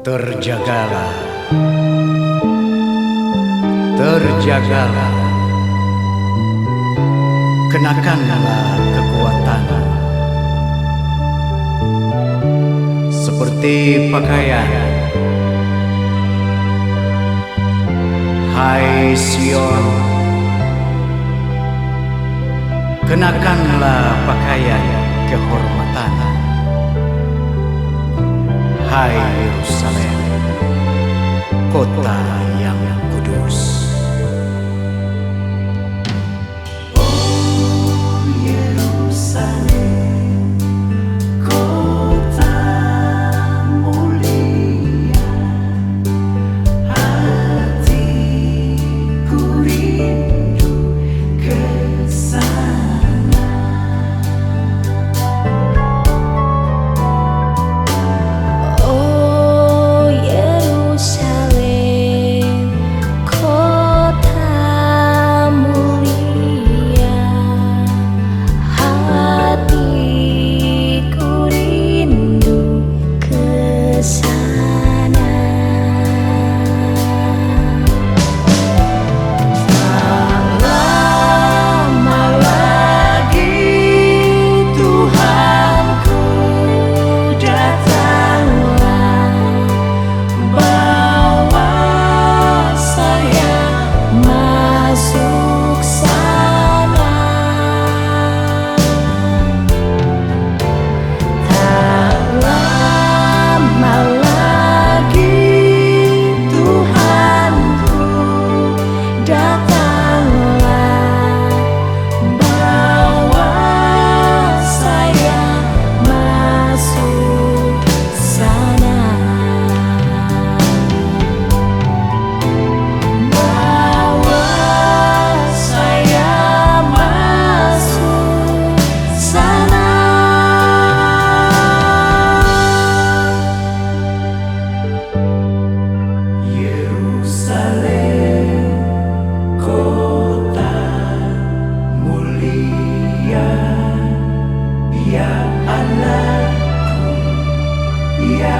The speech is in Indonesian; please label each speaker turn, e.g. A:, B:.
A: Terjagalah, terjagalah, kenakanlah kekuatan seperti pakaian. Hai Sion, kenakanlah pakaian kehormatan. Hai Yerusalem, kota yang kudus.
B: Oh Yerusalem, kota mulia, hatiku rindu ke sana.
C: Oh Yerusalem, kota mulia, hatiku rindu ke sana.
B: Tak lama lagi Tuhanku datanglah, bawa saya
C: Masuk sana.
B: Tak lama lagi Tuhanku datanglah, bawa saya masuk sana. Bawa saya masuk sana. Yerusalem, kota mulia, ya Allahku, ya